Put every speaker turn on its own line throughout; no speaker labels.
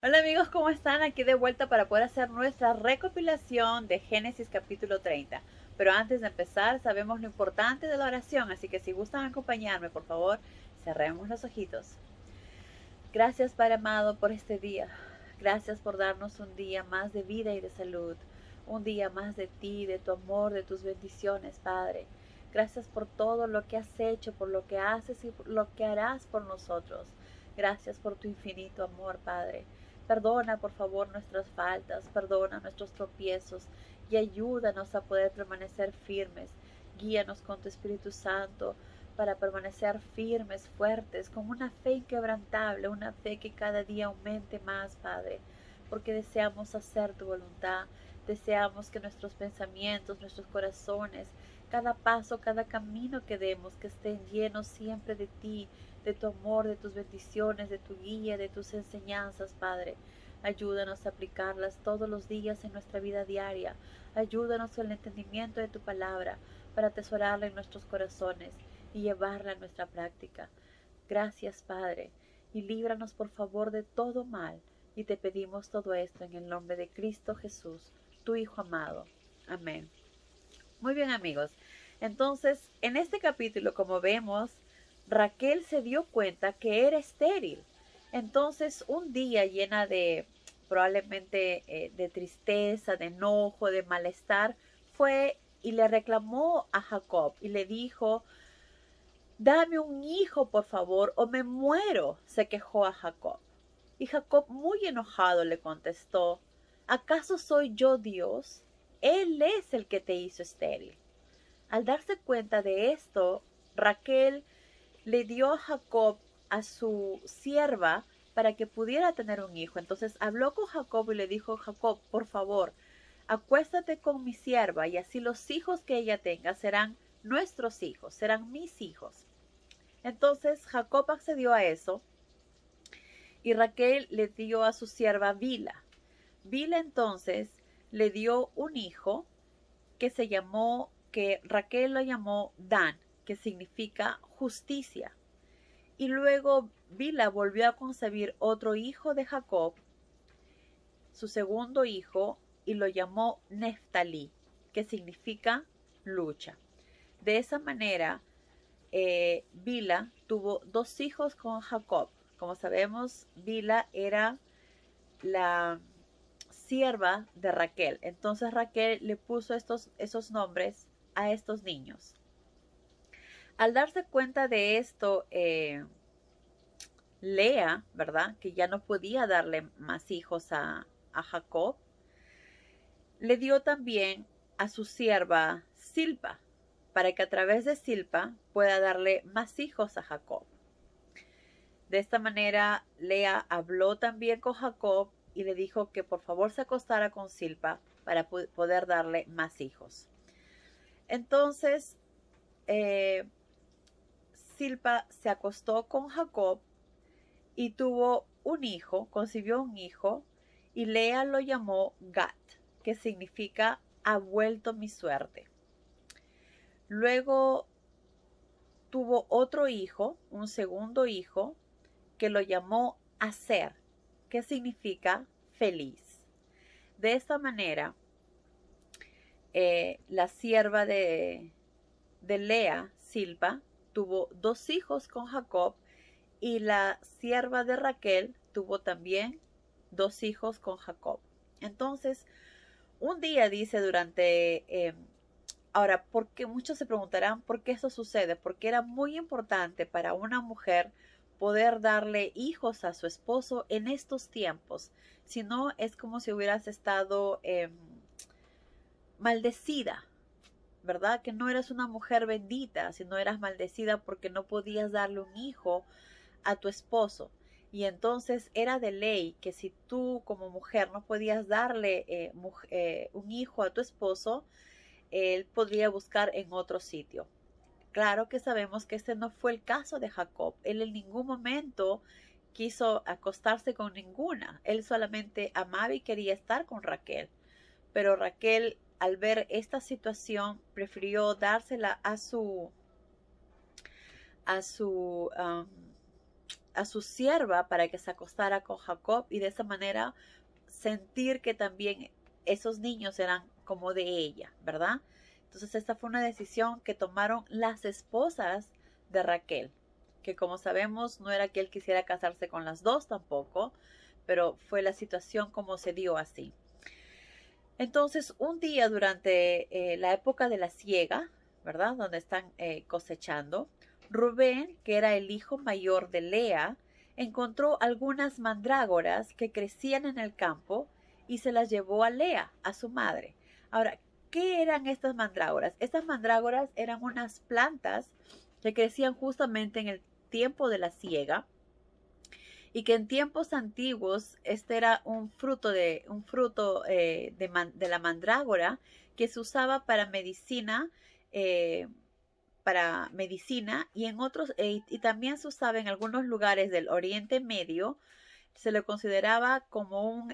Hola amigos, ¿cómo están? Aquí de vuelta para poder hacer nuestra recopilación de Génesis capítulo 30. Pero antes de empezar, sabemos lo importante de la oración, así que si gustan acompañarme, por favor, cerremos los ojitos. Gracias, Padre amado, por este día. Gracias por darnos un día más de vida y de salud. Un día más de ti, de tu amor, de tus bendiciones, Padre. Gracias por todo lo que has hecho, por lo que haces y por lo que harás por nosotros. Gracias por tu infinito amor, Padre. Perdona, por favor, nuestras faltas, perdona nuestros tropiezos y ayúdanos a poder permanecer firmes. Guíanos con tu Espíritu Santo para permanecer firmes, fuertes, con una fe inquebrantable, una fe que cada día aumente más, Padre, porque deseamos hacer tu voluntad, deseamos que nuestros pensamientos, nuestros corazones, cada paso, cada camino que demos, que estén llenos siempre de ti, de tu amor, de tus bendiciones, de tu guía, de tus enseñanzas, Padre. Ayúdanos a aplicarlas todos los días en nuestra vida diaria. Ayúdanos con el entendimiento de tu palabra para atesorarla en nuestros corazones y llevarla a nuestra práctica. Gracias, Padre, y líbranos por favor de todo mal, y te pedimos todo esto en el nombre de Cristo Jesús, tu Hijo amado. Amén. Muy bien, amigos. Entonces, en este capítulo, como vemos, Raquel se dio cuenta que era estéril. Entonces, un día llena de probablemente de tristeza, de enojo, de malestar, fue y le reclamó a Jacob y le dijo: Dame un hijo, por favor, o me muero, se quejó a Jacob. Y Jacob, muy enojado, le contestó: ¿Acaso soy yo Dios? Él es el que te hizo estéril. Al darse cuenta de esto, Raquel le dio a Jacob a su sierva para que pudiera tener un hijo. Entonces habló con Jacob y le dijo: Jacob, por favor, acuéstate con mi sierva y así los hijos que ella tenga serán nuestros hijos, serán mis hijos. Entonces Jacob accedió a eso y Raquel le dio a su sierva Bila. Bila entonces le dio un hijo que Raquel lo llamó Dan, que significa justicia. Y luego Bila volvió a concebir otro hijo de Jacob, su segundo hijo, y lo llamó Neftalí, que significa lucha. De esa manera, Bila tuvo dos hijos con Jacob. Como sabemos, Bila era la sierva de Raquel. Entonces Raquel le puso esos nombres a estos niños. Al darse cuenta de esto, Lea, ¿verdad? Que ya no podía darle más hijos a Jacob, le dio también a su sierva Silpa, para que a través de Silpa pueda darle más hijos a Jacob. De esta manera, Lea habló también con Jacob y le dijo que por favor se acostara con Silpa para poder darle más hijos. Entonces, eh, Silpa se acostó con Jacob y tuvo un hijo, concibió un hijo, y Lea lo llamó Gad, que significa ha vuelto mi suerte. Luego tuvo otro hijo, un segundo hijo, que lo llamó Aser, que significa feliz. De esta manera, la sierva de Lea, Silpa, tuvo dos hijos con Jacob y la sierva de Raquel tuvo también dos hijos con Jacob. Entonces, un día dice ahora, porque muchos se preguntarán por qué eso sucede, porque era muy importante para una mujer poder darle hijos a su esposo en estos tiempos. Si no, es como si hubieras estado maldecida, ¿verdad? Que no eras una mujer bendita, sino eras maldecida porque no podías darle un hijo a tu esposo. Y entonces era de ley que si tú como mujer no podías darle un hijo a tu esposo, él podría buscar en otro sitio. Claro que sabemos que este no fue el caso de Jacob. Él en ningún momento quiso acostarse con ninguna. Él solamente amaba y quería estar con Raquel. Pero Raquel, al ver esta situación, prefirió dársela a su a su sierva para que se acostara con Jacob y de esa manera sentir que también esos niños eran como de ella, ¿verdad? Entonces esta fue una decisión que tomaron las esposas de Raquel, que como sabemos no era que él quisiera casarse con las dos tampoco, pero fue la situación como se dio así. Entonces un día durante la época de la siega, ¿verdad? Donde están cosechando, Rubén, que era el hijo mayor de Lea, encontró algunas mandrágoras que crecían en el campo y se las llevó a Lea, a su madre. Ahora, ¿qué eran estas mandrágoras? Estas mandrágoras eran unas plantas que crecían justamente en el tiempo de la siega y que en tiempos antiguos este era un fruto de la mandrágora que se usaba eh, para medicina y en otros y también se usaba en algunos lugares del Oriente Medio. Se le consideraba como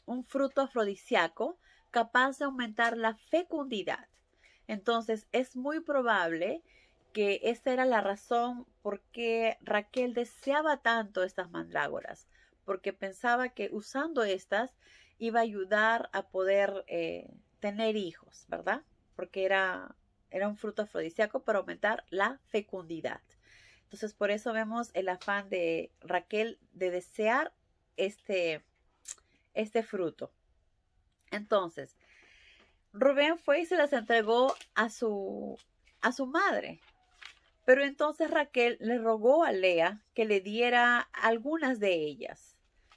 un fruto afrodisíaco capaz de aumentar la fecundidad. Entonces es muy probable que esta era la razón por qué Raquel deseaba tanto estas mandrágoras, porque pensaba que usando estas iba a ayudar a poder tener hijos, ¿verdad? Porque era un fruto afrodisíaco para aumentar la fecundidad. Entonces por eso vemos el afán de Raquel de desear este fruto. Entonces, Rubén fue y se las entregó a su madre. Pero entonces Raquel le rogó a Lea que le diera algunas de ellas.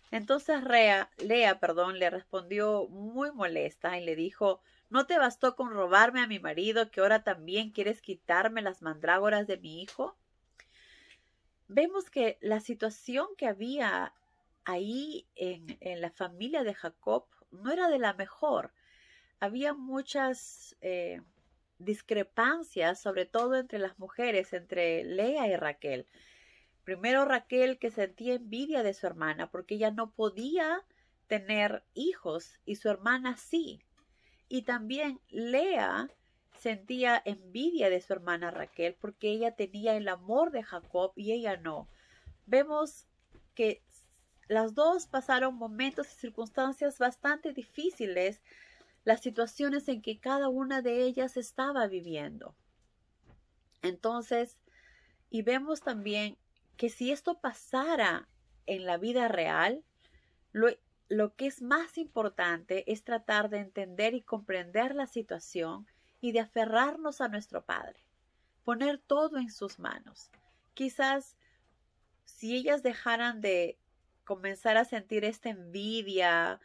Entonces Lea, le respondió muy molesta y le dijo, ¿no te bastó con robarme a mi marido que ahora también quieres quitarme las mandrágoras de mi hijo? Vemos que la situación que había ahí en la familia de Jacob no era de la mejor. Había muchas discrepancias, sobre todo entre las mujeres, entre Lea y Raquel. Primero Raquel, que sentía envidia de su hermana porque ella no podía tener hijos y su hermana sí. Y también Lea sentía envidia de su hermana Raquel porque ella tenía el amor de Jacob y ella no. Vemos que las dos pasaron momentos y circunstancias bastante difíciles, las situaciones en que cada una de ellas estaba viviendo. Entonces, y vemos también que si esto pasara en la vida real, lo que es más importante es tratar de entender y comprender la situación y de aferrarnos a nuestro Padre, poner todo en sus manos. Quizás si ellas dejaran de comenzar a sentir esta envidia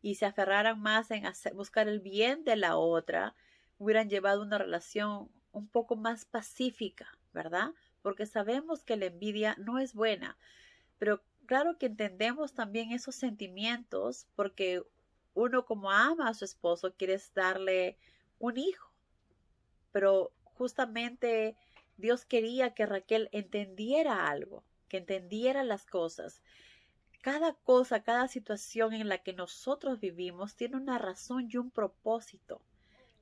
y se aferraran más en buscar el bien de la otra, hubieran llevado una relación un poco más pacífica, ¿verdad? Porque sabemos que la envidia no es buena, pero claro que entendemos también esos sentimientos porque uno como ama a su esposo quiere darle un hijo, pero justamente Dios quería que Raquel entendiera algo, que entendiera las cosas. Cada cosa, cada situación en la que nosotros vivimos tiene una razón y un propósito,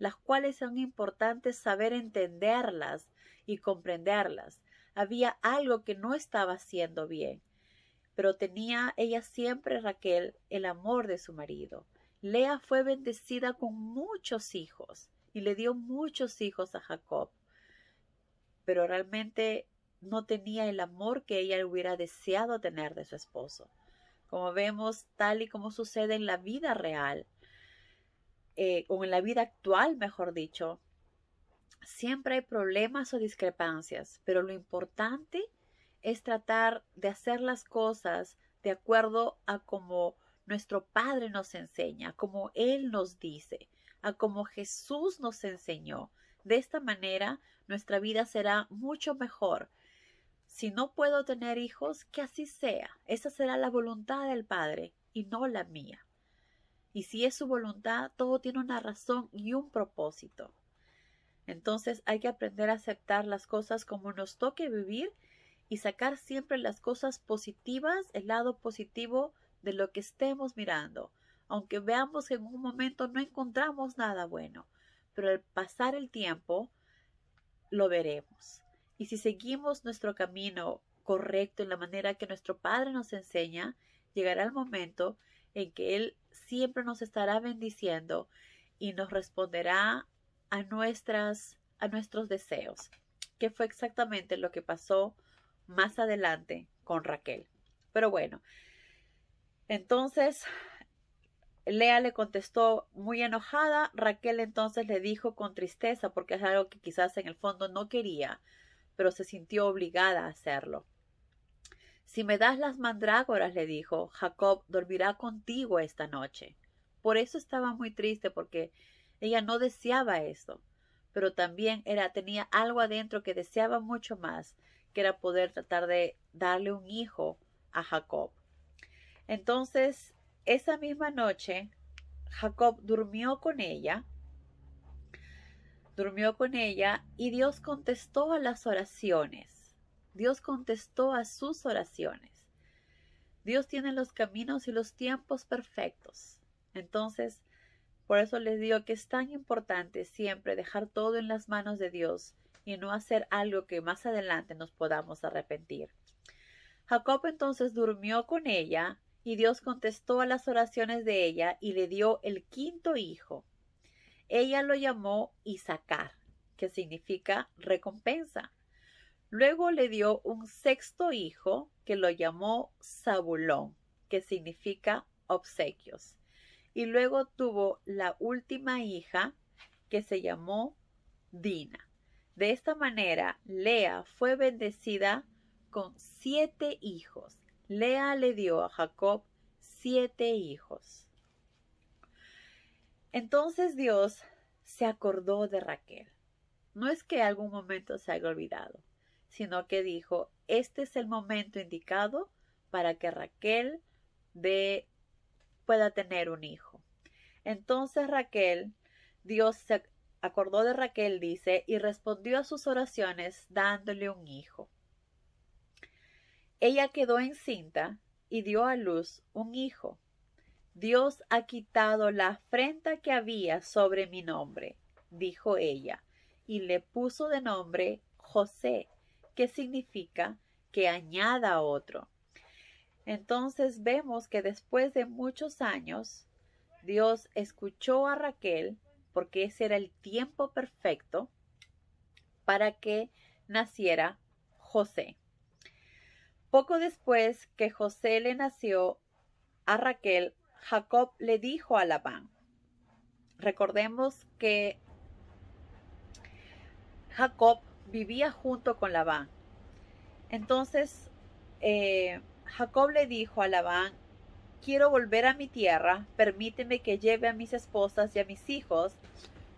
las cuales son importantes saber entenderlas y comprenderlas. Había algo que no estaba haciendo bien, pero tenía ella siempre, Raquel, el amor de su marido. Lea fue bendecida con muchos hijos y le dio muchos hijos a Jacob, pero realmente no tenía el amor que ella hubiera deseado tener de su esposo. Como vemos, tal y como sucede en la vida real, o en la vida actual, mejor dicho, siempre hay problemas o discrepancias, pero lo importante es tratar de hacer las cosas de acuerdo a como nuestro Padre nos enseña, como Él nos dice, a como Jesús nos enseñó. De esta manera, nuestra vida será mucho mejor. Si no puedo tener hijos, que así sea. Esa será la voluntad del Padre y no la mía. Y si es su voluntad, todo tiene una razón y un propósito. Entonces hay que aprender a aceptar las cosas como nos toque vivir y sacar siempre las cosas positivas, el lado positivo de lo que estemos mirando. Aunque veamos que en un momento no encontramos nada bueno, pero al pasar el tiempo lo veremos. Y si seguimos nuestro camino correcto, en la manera que nuestro Padre nos enseña, llegará el momento en que Él siempre nos estará bendiciendo y nos responderá a nuestros deseos, que fue exactamente lo que pasó más adelante con Raquel. Pero bueno, entonces Lea le contestó muy enojada. Raquel entonces le dijo con tristeza, porque es algo que quizás en el fondo no quería, pero se sintió obligada a hacerlo. Si me das las mandrágoras, le dijo, Jacob dormirá contigo esta noche. Por eso estaba muy triste, porque ella no deseaba esto, pero también tenía algo adentro que deseaba mucho más, que era poder tratar de darle un hijo a Jacob. Entonces, esa misma noche, Jacob durmió con ella y Dios contestó a las oraciones. Dios contestó a sus oraciones. Dios tiene los caminos y los tiempos perfectos. Entonces, por eso les digo que es tan importante siempre dejar todo en las manos de Dios y no hacer algo que más adelante nos podamos arrepentir. Jacob entonces durmió con ella y Dios contestó a las oraciones de ella y le dio el quinto hijo. Ella lo llamó Isacar, que significa recompensa. Luego le dio un sexto hijo que lo llamó Zabulón, que significa obsequios. Y luego tuvo la última hija que se llamó Dina. De esta manera, Lea fue bendecida con 7 hijos. Lea le dio a Jacob 7 hijos. Entonces Dios se acordó de Raquel. No es que algún momento se haya olvidado, sino que dijo, este es el momento indicado para que Raquel pueda tener un hijo. Entonces Dios se acordó de Raquel, dice, y respondió a sus oraciones dándole un hijo. Ella quedó encinta y dio a luz un hijo. Dios ha quitado la afrenta que había sobre mi nombre, dijo ella, y le puso de nombre José, que significa que añada otro. Entonces vemos que después de muchos años, Dios escuchó a Raquel, porque ese era el tiempo perfecto para que naciera José. Poco después que José le nació a Raquel, Jacob le dijo a Labán. Recordemos que Jacob vivía junto con Labán. Entonces, Jacob le dijo a Labán, quiero volver a mi tierra, permíteme que lleve a mis esposas y a mis hijos,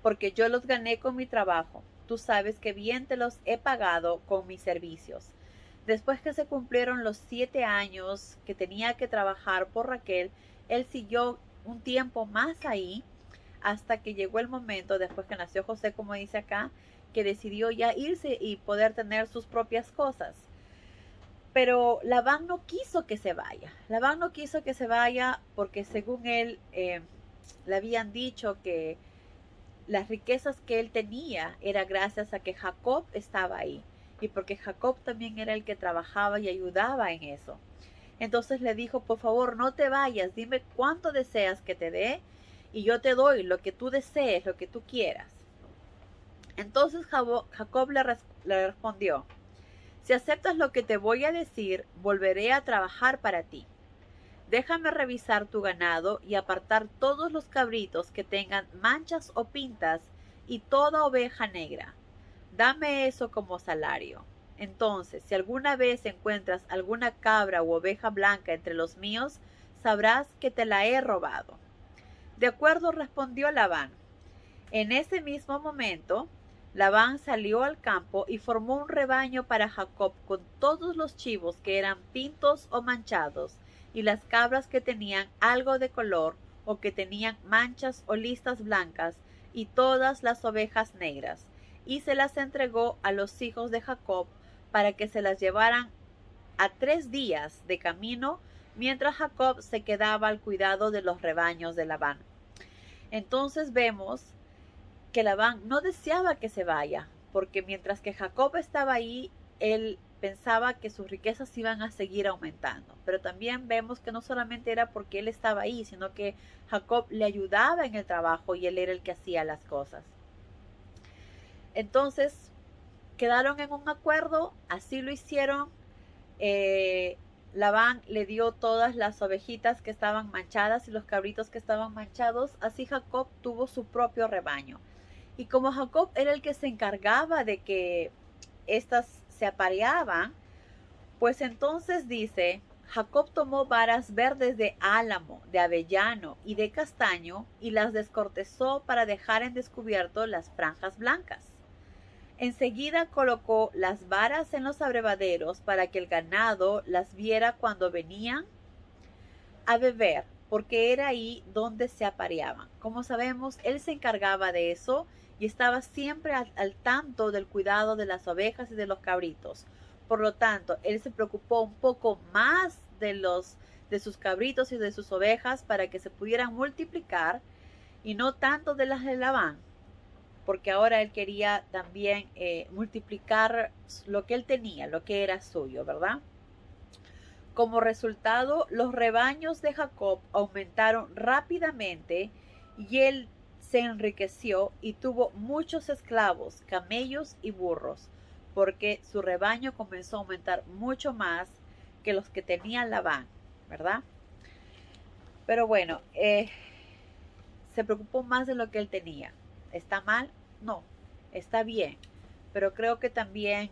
porque yo los gané con mi trabajo. Tú sabes que bien te los he pagado con mis servicios. Después que se cumplieron los 7 años que tenía que trabajar por Raquel, él siguió un tiempo más ahí, hasta que llegó el momento, después que nació José, como dice acá, que decidió ya irse y poder tener sus propias cosas. Pero Labán no quiso que se vaya. Labán no quiso que se vaya porque según él le habían dicho que las riquezas que él tenía era gracias a que Jacob estaba ahí. Y porque Jacob también era el que trabajaba y ayudaba en eso. Entonces le dijo, por favor, no te vayas, dime cuánto deseas que te dé y yo te doy lo que tú desees, lo que tú quieras. Entonces Jacob le respondió, si aceptas lo que te voy a decir, volveré a trabajar para ti. Déjame revisar tu ganado y apartar todos los cabritos que tengan manchas o pintas y toda oveja negra. Dame eso como salario. Entonces, si alguna vez encuentras alguna cabra u oveja blanca entre los míos, sabrás que te la he robado. De acuerdo, respondió Labán. En ese mismo momento, Labán salió al campo y formó un rebaño para Jacob con todos los chivos que eran pintos o manchados, y las cabras que tenían algo de color o que tenían manchas o listas blancas, y todas las ovejas negras, y se las entregó a los hijos de Jacob para que se las llevaran a 3 días de camino, mientras Jacob se quedaba al cuidado de los rebaños de Labán. Entonces vemos que Labán no deseaba que se vaya, porque mientras que Jacob estaba ahí, él pensaba que sus riquezas iban a seguir aumentando. Pero también vemos que no solamente era porque él estaba ahí, sino que Jacob le ayudaba en el trabajo y él era el que hacía las cosas. Entonces quedaron en un acuerdo, así lo hicieron. Labán le dio todas las ovejitas que estaban manchadas y los cabritos que estaban manchados, así Jacob tuvo su propio rebaño. Y como Jacob era el que se encargaba de que éstas se apareaban, pues entonces dice, Jacob tomó varas verdes de álamo, de avellano y de castaño y las descortezó para dejar en descubierto las franjas blancas. Enseguida colocó las varas en los abrevaderos para que el ganado las viera cuando venían a beber, porque era ahí donde se apareaban. Como sabemos, él se encargaba de eso y estaba siempre al tanto del cuidado de las ovejas y de los cabritos. Por lo tanto, él se preocupó un poco más de sus cabritos y de sus ovejas para que se pudieran multiplicar y no tanto de las de Labán, porque ahora él quería también multiplicar lo que él tenía, lo que era suyo, ¿verdad? Como resultado, los rebaños de Jacob aumentaron rápidamente y él se enriqueció y tuvo muchos esclavos, camellos y burros, porque su rebaño comenzó a aumentar mucho más que los que tenía Labán, ¿verdad? Pero bueno, se preocupó más de lo que él tenía. ¿Está mal? No, está bien. Pero creo que también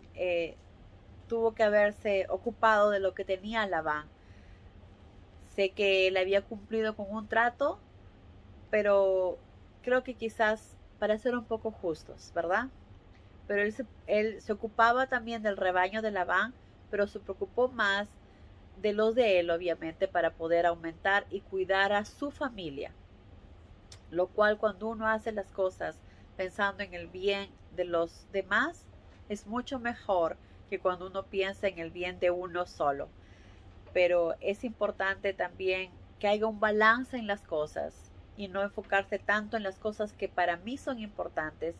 tuvo que haberse ocupado de lo que tenía Labán. Sé que él había cumplido con un trato, pero creo que quizás para ser un poco justos, ¿verdad? Pero él se ocupaba también del rebaño de Labán, pero se preocupó más de los de él, obviamente, para poder aumentar y cuidar a su familia. Lo cual, cuando uno hace las cosas pensando en el bien de los demás, es mucho mejor que cuando uno piensa en el bien de uno solo. Pero es importante también que haya un balance en las cosas y no enfocarse tanto en las cosas que para mí son importantes,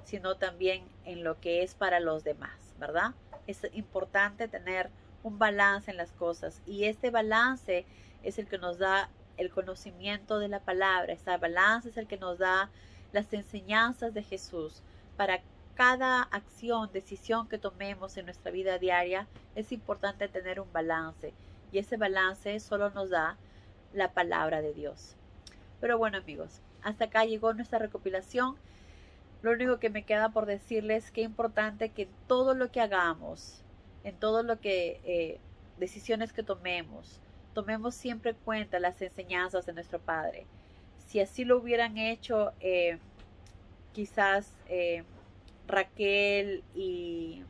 sino también en lo que es para los demás, ¿verdad? Es importante tener un balance en las cosas y este balance es el que nos da el conocimiento de la palabra. Esta balance es el que nos da las enseñanzas de Jesús. Para cada acción, decisión que tomemos en nuestra vida diaria, es importante tener un balance. Y ese balance solo nos da la palabra de Dios. Pero bueno, amigos, hasta acá llegó nuestra recopilación. Lo único que me queda por decirles que es importante que en todo lo que hagamos, en todo lo que decisiones que tomemos siempre en cuenta las enseñanzas de nuestro Padre. Si así lo hubieran hecho, quizás Raquel y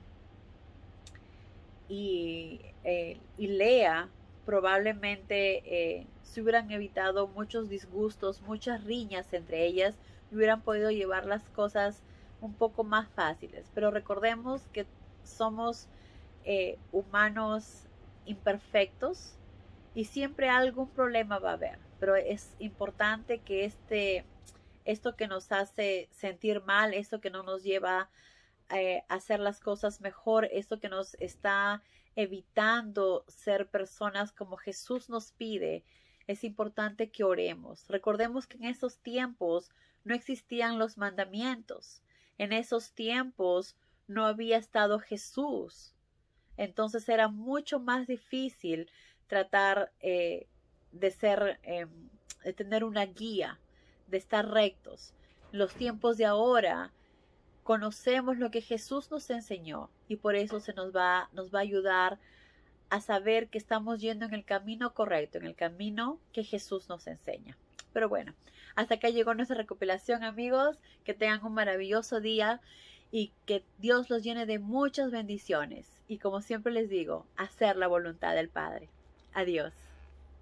Lea probablemente se hubieran evitado muchos disgustos, muchas riñas entre ellas, y hubieran podido llevar las cosas un poco más fáciles. Pero recordemos que somos humanos imperfectos y siempre algún problema va a haber, pero es importante que esto que nos hace sentir mal, esto que no nos lleva a hacer las cosas mejor, esto que nos está evitando ser personas como Jesús nos pide, es importante que oremos. Recordemos que en esos tiempos no existían los mandamientos, en esos tiempos no había estado Jesús, entonces era mucho más difícil tratar de tener una guía, de estar rectos. En los tiempos de ahora conocemos lo que Jesús nos enseñó y por eso nos va a ayudar a saber que estamos yendo en el camino correcto, en el camino que Jesús nos enseña. Pero bueno, hasta acá llegó nuestra recopilación, amigos. Que tengan un maravilloso día y que Dios los llene de muchas bendiciones. Y como siempre les digo, hacer la voluntad del Padre. Adiós.